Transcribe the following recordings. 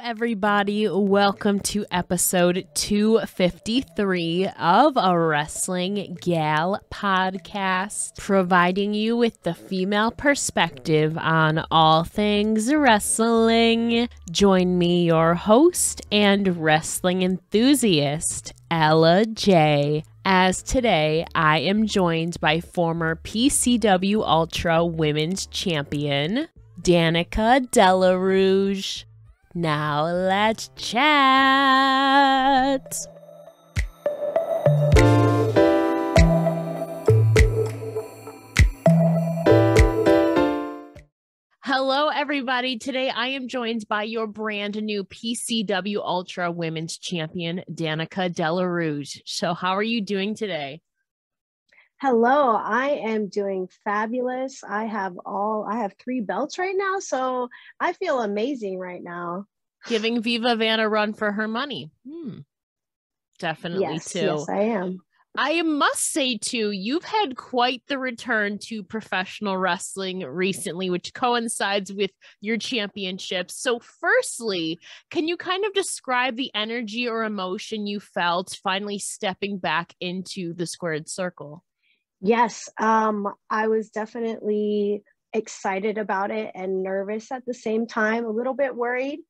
everybody. Welcome to episode 253 of a Wrestling Gal podcast, providing you with the female perspective on all things wrestling. Join me, your host and wrestling enthusiast, Ella J. As today, I am joined by former PCW Ultra Women's Champion, Danika Della Rouge. Now let's chat. Hello, everybody. Today I am joined by your brand new PCW Ultra Women's Champion, Danika Della Rouge. So how are you doing today? Hello, I am doing fabulous. I have 3 belts right now, so I feel amazing right now. Giving Viva Van a run for her money. Definitely, yes, too. Yes, I am. I must say, too, you've had quite the return to professional wrestling recently, which coincides with your championship. So firstly, can you kind of describe the energy or emotion you felt finally stepping back into the squared circle? Yes, I was definitely excited about it and nervous at the same time, a little bit worried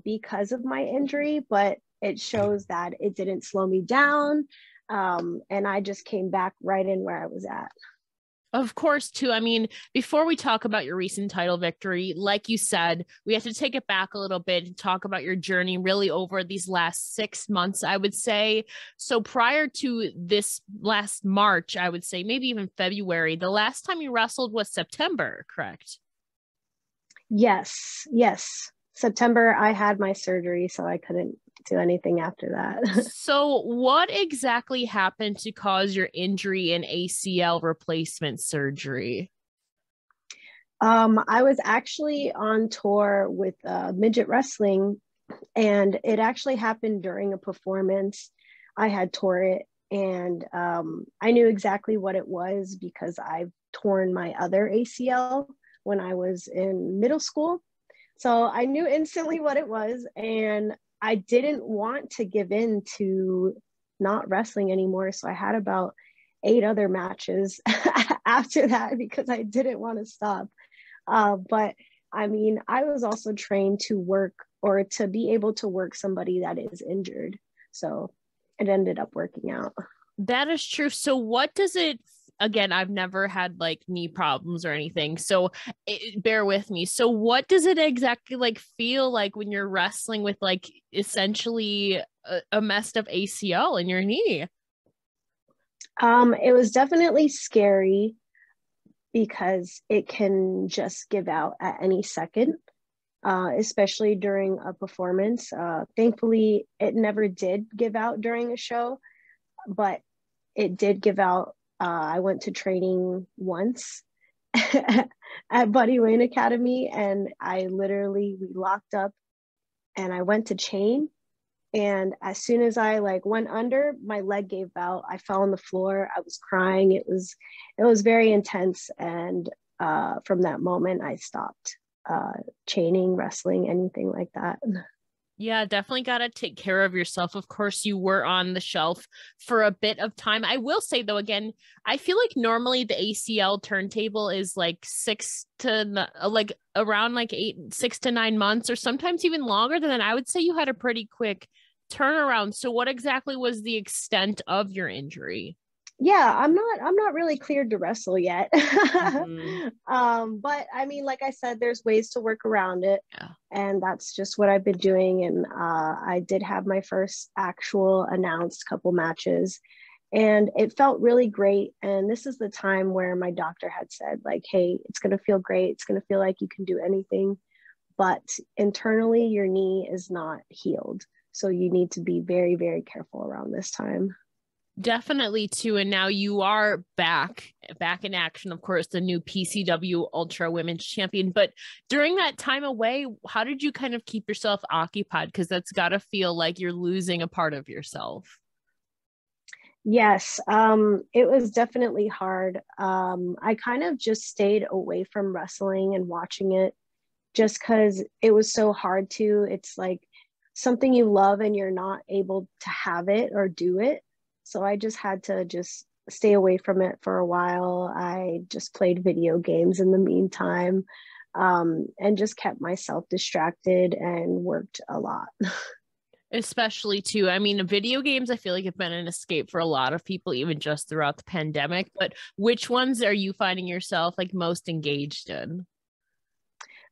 because of my injury, but it shows that it didn't slow me down. And I just came back right in where I was at. Of course, too. I mean, before we talk about your recent title victory, like you said, we have to take it back a little bit and talk about your journey really over these last 6 months, I would say. So prior to this last March, I would say maybe even February, the last time you wrestled was September, correct? Yes. September, I had my surgery, so I couldn't do anything after that. So what exactly happened to cause your injury and ACL replacement surgery? I was actually on tour with midget wrestling, and it actually happened during a performance. I had tore it, and I knew exactly what it was because I've torn my other ACL when I was in middle school. So I knew instantly what it was, and I didn't want to give in to not wrestling anymore. So I had about 8 other matches after that because I didn't want to stop. But I mean, I was also trained to work or to be able to work somebody that is injured. So it ended up working out. That is true. So what does it, again, I've never had like knee problems or anything, so bear with me. So what does it exactly like feel like when you're wrestling with like essentially a messed up ACL in your knee? It was definitely scary because it can just give out at any second, especially during a performance. Thankfully, it never did give out during a show, but it did give out. I went to training once at Buddy Wayne Academy, and we locked up, and I went to chain. And as soon as I like went under, my leg gave out. I fell on the floor. I was crying. It was very intense. And from that moment, I stopped chaining, wrestling, anything like that. Yeah, definitely got to take care of yourself. Of course, you were on the shelf for a bit of time. I will say, though, again, I feel like normally the ACL turntable is like around 6 to 9 months, or sometimes even longer than that. I would say you had a pretty quick turnaround. So what exactly was the extent of your injury? Yeah, I'm not really cleared to wrestle yet. But I mean, like I said, there's ways to work around it. Yeah. And that's just what I've been doing. And I did have my first actual announced couple matches, and it felt really great. And this is the time where my doctor had said, like, hey, it's going to feel great. It's going to feel like you can do anything. But internally, your knee is not healed. So you need to be very, very careful around this time. Definitely too. And now you are back in action, of course, the new PCW Ultra Women's Champion. But during that time away, how did you kind of keep yourself occupied? Because that's got to feel like you're losing a part of yourself. Yes, it was definitely hard. I kind of just stayed away from wrestling and watching it just because it was so hard to, it's like something you love and you're not able to have it or do it. So I just had to just stay away from it for a while. I just played video games in the meantime, and just kept myself distracted and worked a lot. Especially too, I mean, video games, I feel like have been an escape for a lot of people, even just throughout the pandemic. But which ones are you finding yourself like most engaged in?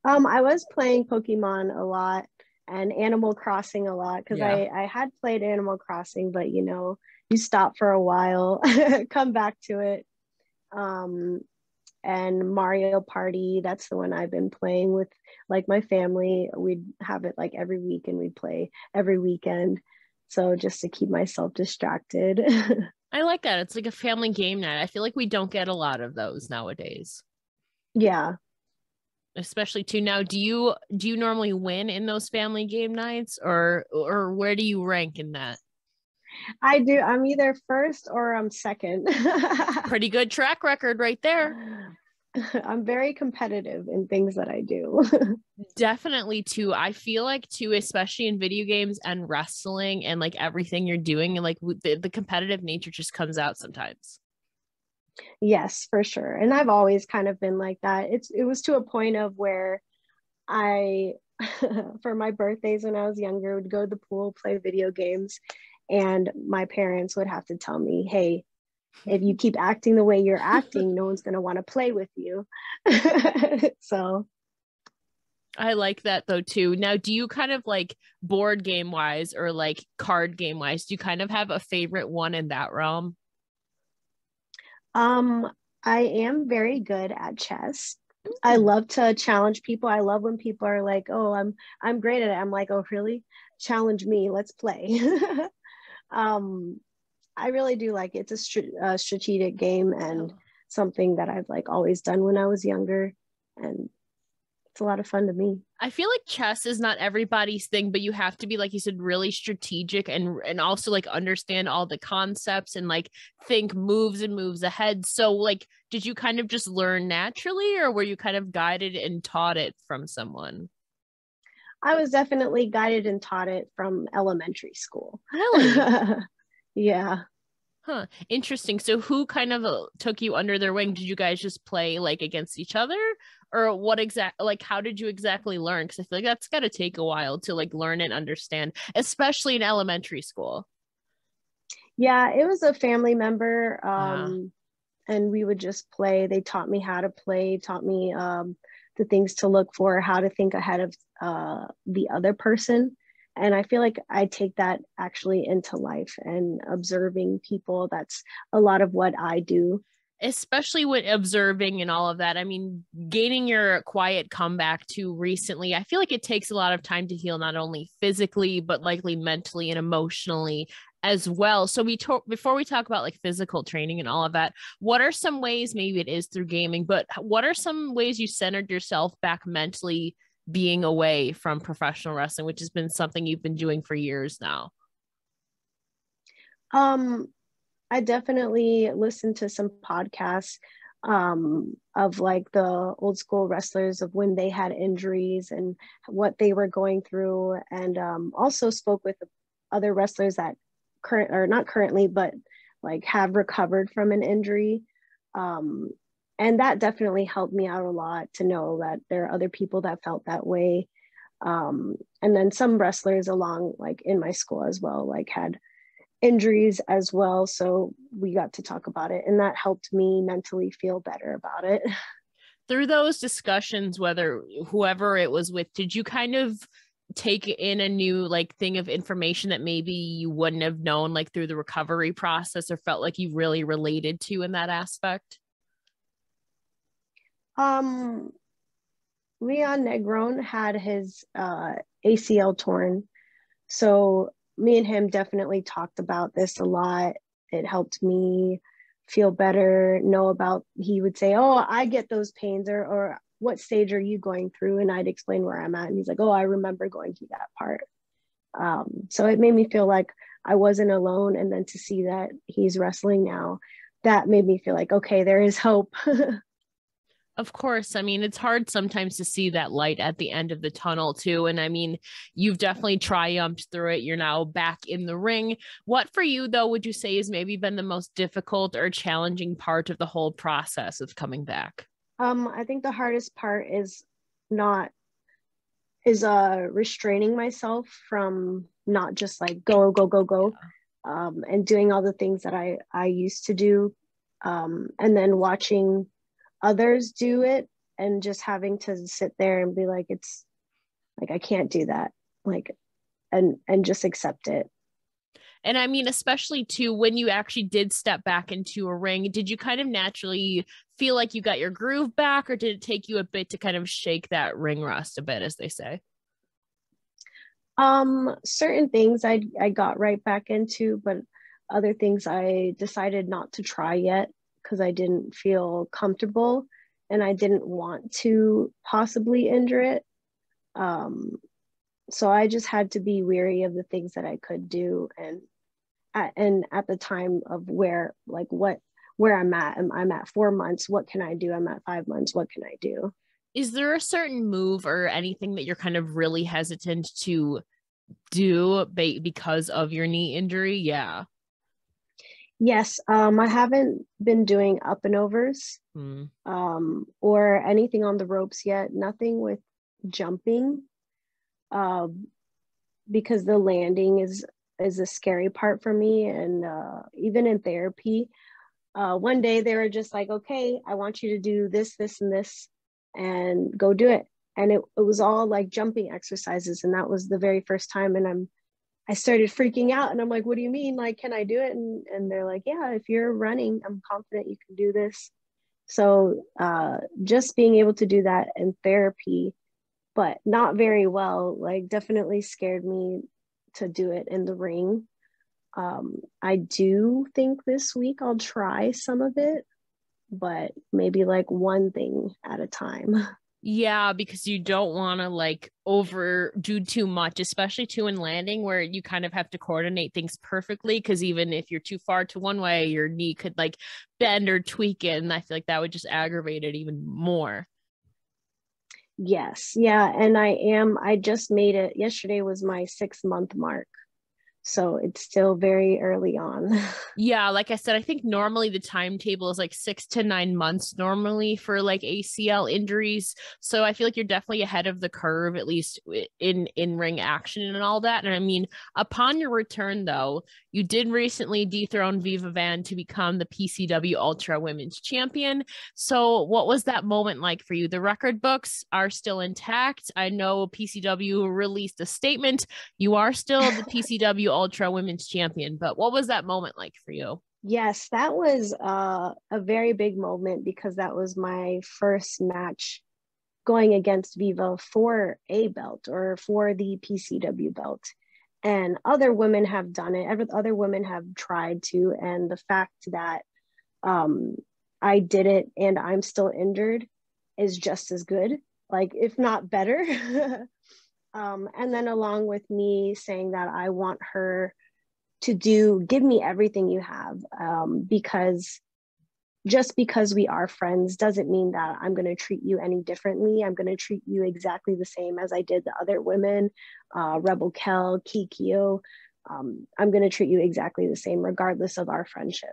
I was playing Pokemon a lot and Animal Crossing a lot because Yeah. I had played Animal Crossing, but you know, you stop for a while, come back to it. Um, and Mario Party, that's the one I've been playing with like my family. We'd have it like every week and we'd play every weekend. So just to keep myself distracted. I like that. It's like a family game night. I feel like we don't get a lot of those nowadays. Yeah. Especially too now. Do you normally win in those family game nights, or where do you rank in that? I do. I'm either first or I'm second. Pretty good track record right there. I'm very competitive in things that I do. Definitely too. I feel like too, especially in video games and wrestling and like everything you're doing, and like the competitive nature just comes out sometimes. Yes, for sure. And I've always kind of been like that. It was to a point of where I for my birthdays when I was younger would go to the pool, play video games, and my parents would have to tell me, "Hey, if you keep acting the way you're acting, no one's going to want to play with you." So, I like that though too. Now, do you kind of like board game wise or like card game wise, do you kind of have a favorite one in that realm? um I am very good at chess. I love to challenge people. I love when people are like, "Oh, I'm great at it." I'm like, "Oh, really? Challenge me. Let's play." um I really do like it. It's a strategic game and something that I've like always done when I was younger, and it's a lot of fun to me. I feel like chess is not everybody's thing, but you have to be, like you said, really strategic and also like understand all the concepts and like think moves and moves ahead. So like, did you kind of just learn naturally, or were you kind of guided and taught it from someone? I was definitely guided and taught it from elementary school. Really? Yeah. Huh. Interesting. So who kind of took you under their wing? Did you guys just play like against each other? Or what exact like how did you exactly learn? Because I feel like that's gotta take a while to like learn and understand, especially in elementary school. Yeah, it was a family member. Yeah. And we would just play. They taught me how to play, taught me the things to look for, how to think ahead of the other person. And I feel like I take that actually into life and observing people. That's a lot of what I do. Especially with observing and all of that. I mean, gaining your quiet comeback too recently, I feel like it takes a lot of time to heal, not only physically, but likely mentally and emotionally as well. So we talk before we talk about like physical training and all of that, what are some ways, maybe it is through gaming, but what are some ways you centered yourself back mentally being away from professional wrestling, which has been something you've been doing for years now? Um, I definitely listened to some podcasts of like the old school wrestlers of when they had injuries and what they were going through, and also spoke with other wrestlers that current or not currently, but like have recovered from an injury. Um, and that definitely helped me out a lot to know that there are other people that felt that way. And then some wrestlers along like in my school as well, like had injuries as well. So we got to talk about it, and that helped me mentally feel better about it. Through those discussions, whether whoever it was with, did you kind of take in a new like thing of information that maybe you wouldn't have known like through the recovery process or felt like you really related to in that aspect? Um, Leon Negron had his ACL torn. So me and him definitely talked about this a lot. It helped me feel better, know about, he would say, "Oh, I get those pains," or "What stage are you going through?" And I'd explain where I'm at. And he's like, "Oh, I remember going through that part." So it made me feel like I wasn't alone. And then to see that he's wrestling now, that made me feel like, okay, there is hope. Of course. I mean, it's hard sometimes to see that light at the end of the tunnel, too. And I mean, you've definitely triumphed through it. You're now back in the ring. What for you, though, would you say has maybe been the most difficult or challenging part of the whole process of coming back? I think the hardest part is not restraining myself from not just like go go go go, and doing all the things that I used to do, and then watching others do it and just having to sit there and be like, it's like I can't do that, like, and just accept it. And I mean, especially too, when you actually did step back into a ring, did you kind of naturally feel like you got your groove back, or did it take you a bit to kind of shake that ring rust a bit, as they say? Certain things I got right back into, but other things I decided not to try yet because I didn't feel comfortable and I didn't want to possibly injure it. Um, so I just had to be weary of the things that I could do, and at the time of where I'm at. I'm at 4 months. What can I do? I'm at 5 months. What can I do? Is there a certain move or anything that you're kind of really hesitant to do because of your knee injury? Yeah. Yes, I haven't been doing up and overs, Hmm. or anything on the ropes yet. Nothing with jumping, um, because the landing is a scary part for me. And even in therapy, one day they were just like, okay, I want you to do this, this, and this, and go do it. And it was all like jumping exercises. And that was the very first time. And I started freaking out, and I'm like, what do you mean? Like, can I do it? And they're like, yeah, if you're running, I'm confident you can do this. So just being able to do that in therapy, but not very well, like definitely scared me to do it in the ring. I do think this week I'll try some of it, but maybe like one thing at a time. Yeah, because you don't want to like overdo too much, especially too in landing where you kind of have to coordinate things perfectly. Because even if you're too far to one way, your knee could like bend or tweak it. And I feel like that would just aggravate it even more. Yes, yeah, and I just made it. Yesterday was my 6 month mark, so it's still very early on. Yeah, like I said, I think normally the timetable is like 6 to 9 months normally for like ACL injuries. So I feel like you're definitely ahead of the curve, at least in ring action and all that. And I mean, upon your return though, you did recently dethrone Viva Van to become the PCW Ultra Women's Champion. So what was that moment like for you? The record books are still intact. I know PCW released a statement, you are still the PCW Ultra Women's Champion, but what was that moment like for you? Yes, that was a very big moment because that was my first match going against Viva for a belt or for the PCW belt. And other women have done it. Other women have tried to. And the fact that um, I did it and I'm still injured is just as good, like, if not better. And then, along with me saying that I want her to give me everything you have, because just because we are friends doesn't mean that I'm going to treat you any differently. I'm going to treat you exactly the same as I did the other women, Rebel Kel, Kikyo. I'm going to treat you exactly the same, regardless of our friendship.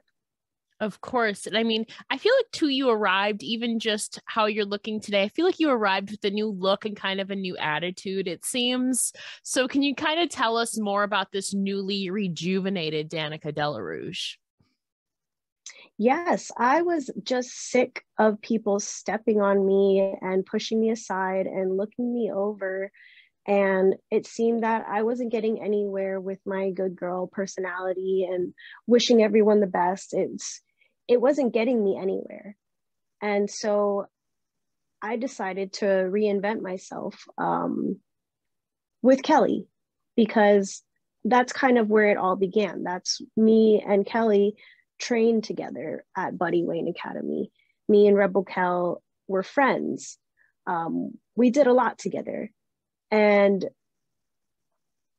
Of course. And I mean, I feel like too, you arrived, even just how you're looking today. I feel like you arrived with a new look and kind of a new attitude, it seems. So, can you kind of tell us more about this newly rejuvenated Danika Della Rouge? Yes, I was just sick of people stepping on me and pushing me aside and looking me over. And it seemed that I wasn't getting anywhere with my good girl personality and wishing everyone the best. It wasn't getting me anywhere. And so I decided to reinvent myself, with Kelly, because that's kind of where it all began. That's me and Kelly trained together at Buddy Wayne Academy. Me and Rebel Kel were friends. We did a lot together. And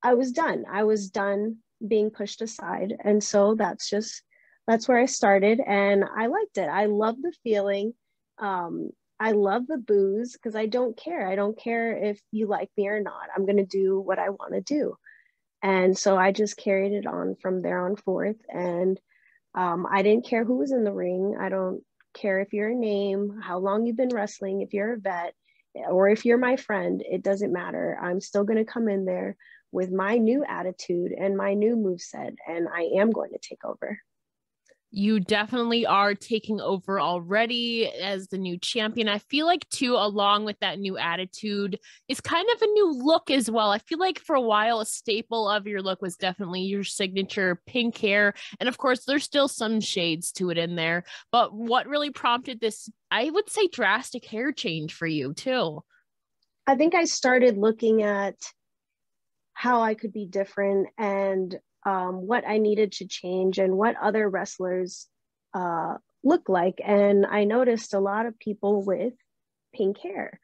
I was done. I was done being pushed aside. And so that's where I started. And I liked it. I loved the feeling. I love the booze because I don't care. I don't care if you like me or not. I'm going to do what I want to do. And so I just carried it on from there on forth. And I didn't care who was in the ring. I don't care if you're a name, how long you've been wrestling, if you're a vet, or if you're my friend, it doesn't matter. I'm still going to come in there with my new attitude and my new moveset, and I am going to take over. You definitely are taking over already as the new champion. I feel like too, along with that new attitude is kind of a new look as well. I feel like for a while, a staple of your look was definitely your signature pink hair. And of course, there's still some shades to it in there. But what really prompted this, I would say, drastic hair change for you too? I think I started looking at how I could be different and what I needed to change and what other wrestlers look like. And I noticed a lot of people with pink hair.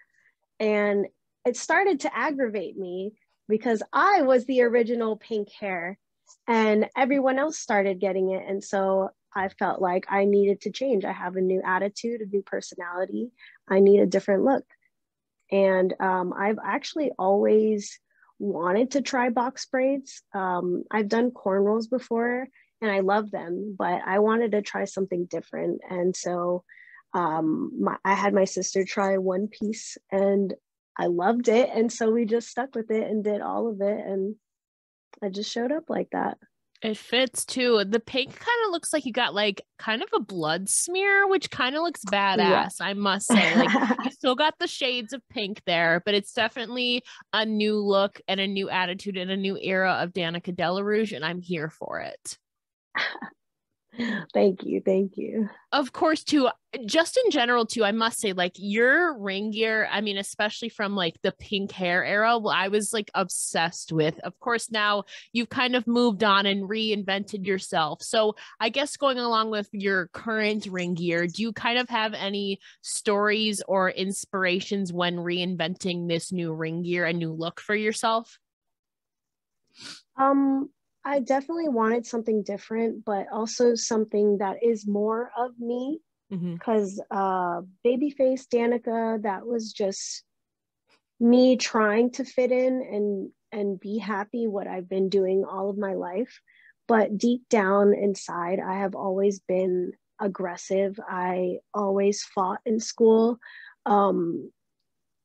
And it started to aggravate me because I was the original pink hair and everyone else started getting it. And so I felt like I needed to change. I have a new attitude, a new personality. I need a different look. And I've actually always wanted to try box braids. I've done cornrows before and I love them, but I wanted to try something different. And so I had my sister try one piece and I loved it. And so we just stuck with it and did all of it. And I just showed up like that. It fits too. The pink kind of looks like you got like kind of a blood smear, which kind of looks badass, I must say. Like you still got the shades of pink there, but it's definitely a new look and a new attitude and a new era of Danika Della Rouge, and I'm here for it. Thank you. Thank you. Of course, too, just in general, too, I must say, like your ring gear, I mean, especially from like the pink hair era, well, I was like obsessed with. Of course, now you've kind of moved on and reinvented yourself. So I guess going along with your current ring gear, do you kind of have any stories or inspirations when reinventing this new ring gear, a new look for yourself? I definitely wanted something different, but also something that is more of me. Because babyface Danika, that was just me trying to fit in and be happy what I've been doing all of my life. But deep down inside, I have always been aggressive. I always fought in school.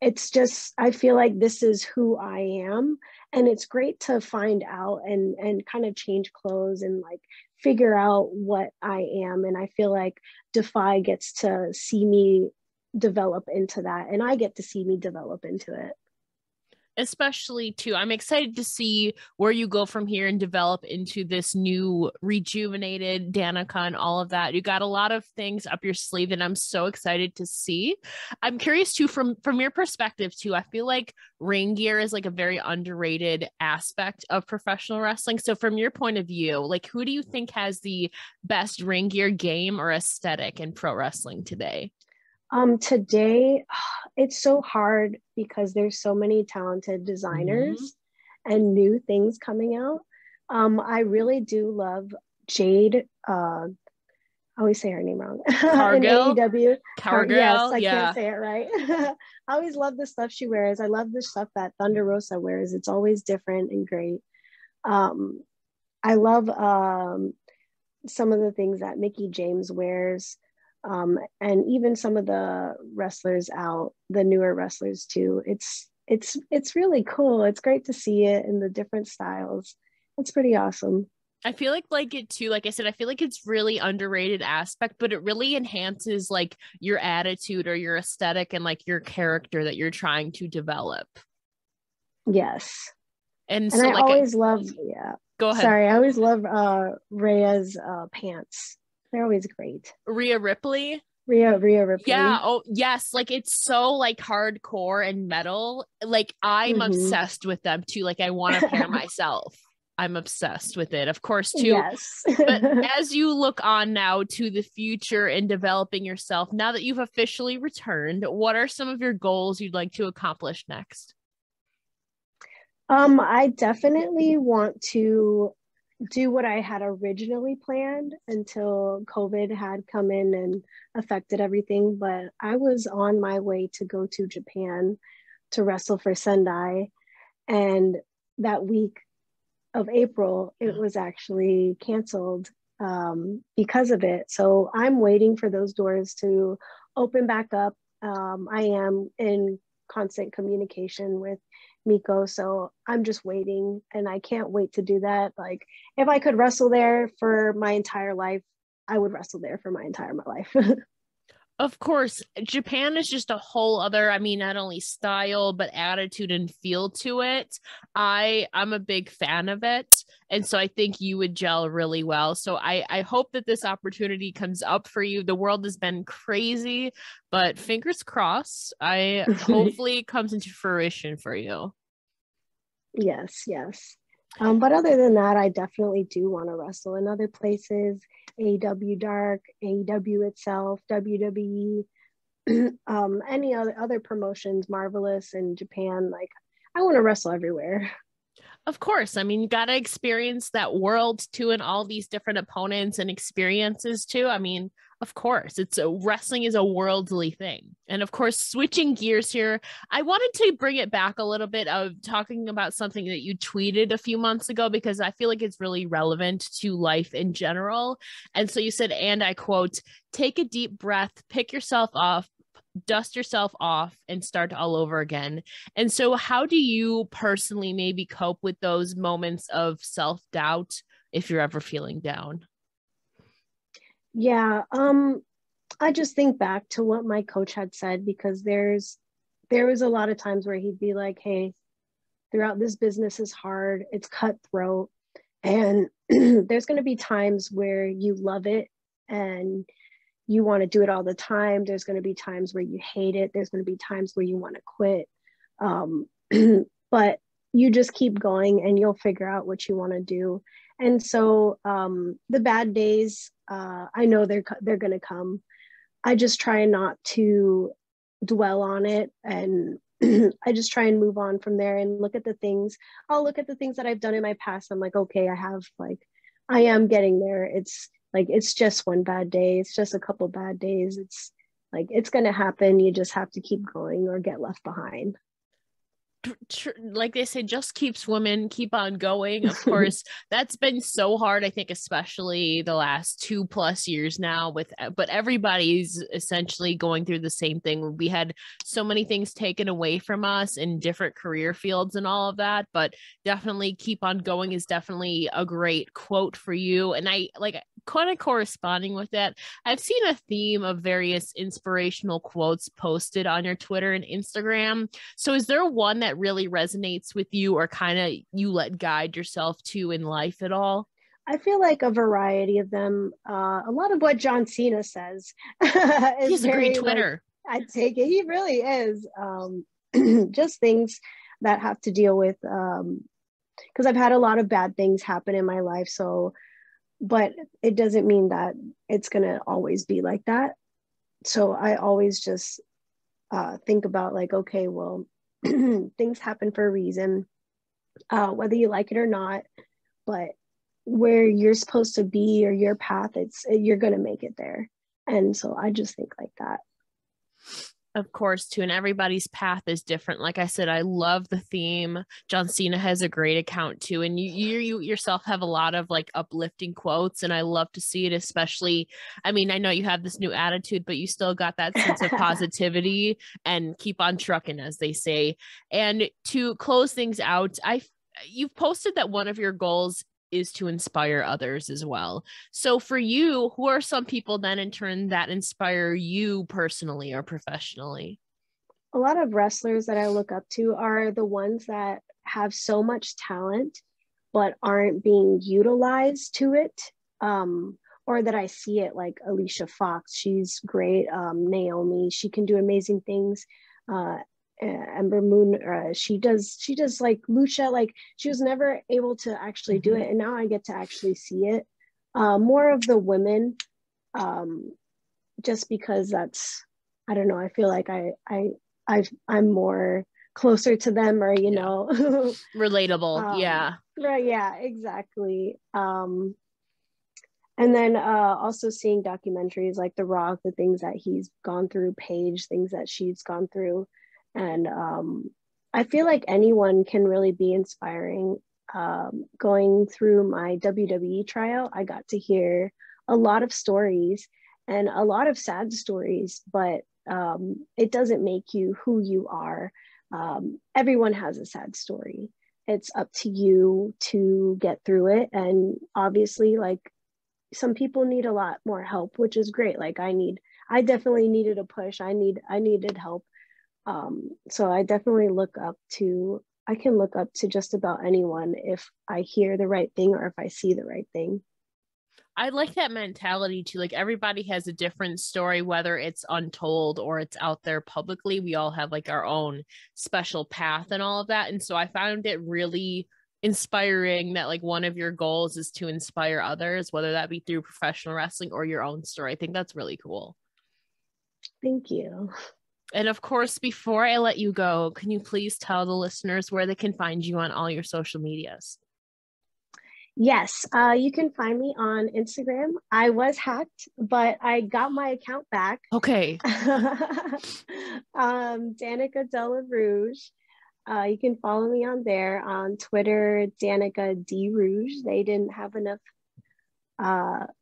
It's just, I feel like this is who I am. And it's great to find out and kind of change clothes and like figure out what I am. And I feel like Defy gets to see me develop into that. And I get to see me develop into it. Especially too, I'm excited to see where you go from here and develop into this new rejuvenated Danika and all of that. You got a lot of things up your sleeve and I'm so excited to see. I'm curious too, from your perspective too, I feel like ring gear is like a very underrated aspect of professional wrestling. So from your point of view, like who do you think has the best ring gear game or aesthetic in pro wrestling today? Today, it's so hard because there's so many talented designers and new things coming out. I really do love Jade. I always say her name wrong. Cargill. In AEW. Cargill. Yes, I can't say it right. I always love the stuff she wears. I love the stuff that Thunder Rosa wears. It's always different and great. I love some of the things that Mickey James wears. And even some of the wrestlers out, the newer wrestlers too. It's really cool. It's great to see it in the different styles. It's pretty awesome. I feel like it too, like I said, I feel like it's really underrated aspect, but it really enhances like your attitude or your aesthetic and like your character that you're trying to develop. Yes. And so I like always love, yeah. Go ahead. Sorry, I always love Rhea's pants. They're always great. Rhea Ripley. Rhea Ripley. Yeah. Oh, yes. Like it's so like hardcore and metal. Like I'm obsessed with them too. Like I want to pair myself. I'm obsessed with it, of course, too. Yes. But as you look on now to the future and developing yourself, now that you've officially returned, what are some of your goals you'd like to accomplish next? I definitely want to do what I had originally planned until COVID had come in and affected everything. But I was on my way to go to Japan to wrestle for Sendai. And that week of April, it was actually canceled because of it. So I'm waiting for those doors to open back up. I am in constant communication with Miko, so I'm just waiting, and I can't wait to do that. Like, if I could wrestle there for my entire life, I would wrestle there for my entire life. Of course, Japan is just a whole other, I mean, not only style, but attitude and feel to it. I'm a big fan of it. And so I think you would gel really well. So I hope that this opportunity comes up for you. The world has been crazy, but fingers crossed. I hopefully it comes into fruition for you. Yes, yes. But other than that, I definitely do want to wrestle in other places, AEW Dark, AEW itself, WWE, any other promotions, Marvelous in Japan. Like, I want to wrestle everywhere. Of course. I mean, you got to experience that world too, and all these different opponents and experiences too. I mean, of course, wrestling is a worldly thing. And of course, switching gears here, I wanted to bring it back a little bit of talking about something that you tweeted a few months ago, because I feel like it's really relevant to life in general. And so you said, and I quote, take a deep breath, pick yourself off, dust yourself off, and start all over again. And so how do you personally maybe cope with those moments of self-doubt if you're ever feeling down? Yeah, I just think back to what my coach had said, because there was a lot of times where he'd be like, hey, throughout this business is hard, it's cutthroat, and there's going to be times where you love it and you want to do it all the time. There's going to be times where you hate it. There's going to be times where you want to quit. But you just keep going and you'll figure out what you want to do. And so the bad days, I know they're going to come. I just try not to dwell on it, and I just try and move on from there and look at the things. I'll look at the things that I've done in my past. I'm like, okay, I am getting there. It's just one bad day. It's just a couple bad days. It's like, it's going to happen. You just have to keep going or get left behind. Like they say, just keep swimming, keep on going. Of course, that's been so hard, I think, especially the last 2+ years now but everybody's essentially going through the same thing. We had so many things taken away from us in different career fields and all of that, but definitely keep on going is definitely a great quote for you. And I like kind of corresponding with that, I've seen a theme of various inspirational quotes posted on your Twitter and Instagram. So is there one that really resonates with you, or kind of you let guide yourself to in life at all? I feel like a variety of them. A lot of what John Cena says is He's a great very, like, Twitter. I take it. He really is. Just things that have to deal with, because I've had a lot of bad things happen in my life. So, but it doesn't mean that it's going to always be like that. So I always just think about, like, okay, well, things happen for a reason, whether you like it or not, but where you're supposed to be, or your path, you're going to make it there. And so I just think like that. Of course, too, and everybody's path is different. Like I said, I love the theme. John Cena has a great account too, and you yourself have a lot of like uplifting quotes, and I love to see it. Especially, I mean, I know you have this new attitude, but you still got that sense of positivity and keep on trucking, as they say. And to close things out, you've posted that one of your goals is to inspire others as well. So for you, who are some people then in turn that inspire you personally or professionally? A lot of wrestlers that I look up to are the ones that have so much talent but aren't being utilized to it. Or that I see it, like Alicia Fox. She's great. Naomi, she can do amazing things. Ember Moon, she does like lucha. Like, she was never able to actually do it, and now I get to actually see it. More of the women, just because that's, I don't know, I feel like I'm more closer to them, or you know. Relatable. Yeah. Right, yeah, exactly. And then also seeing documentaries like The Rock, the things that he's gone through, Paige, things that she's gone through. And I feel like anyone can really be inspiring. Going through my WWE tryout, I got to hear a lot of stories and a lot of sad stories, but it doesn't make you who you are. Everyone has a sad story. It's up to you to get through it. And obviously, like, some people need a lot more help, which is great. Like I definitely needed a push. I needed help. So I definitely I can look up to just about anyone if I hear the right thing or if I see the right thing. I like that mentality too. Like everybody has a different story, whether it's untold or it's out there publicly. We all have like our own special path and all of that. And so I found it really inspiring that like one of your goals is to inspire others, whether that be through professional wrestling or your own story. I think that's really cool. Thank you. And of course, before I let you go, can you please tell the listeners where they can find you on all your social medias? Yes, you can find me on Instagram. I was hacked, but I got my account back. Okay. Danika Della Rouge. You can follow me on there. On Twitter, Danika D Rouge. They didn't have enough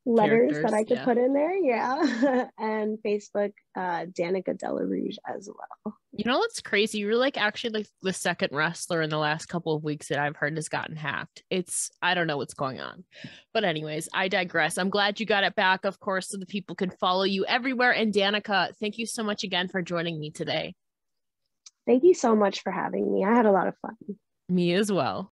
letters that I could put in there. Yeah. And Facebook, Danika Della Rouge as well. You know what's crazy? You're like actually like the second wrestler in the last couple of weeks that I've heard has gotten hacked. I don't know what's going on. But anyways, I digress. I'm glad you got it back, of course, so the people can follow you everywhere. And Danika, thank you so much again for joining me today. Thank you so much for having me. I had a lot of fun. Me as well.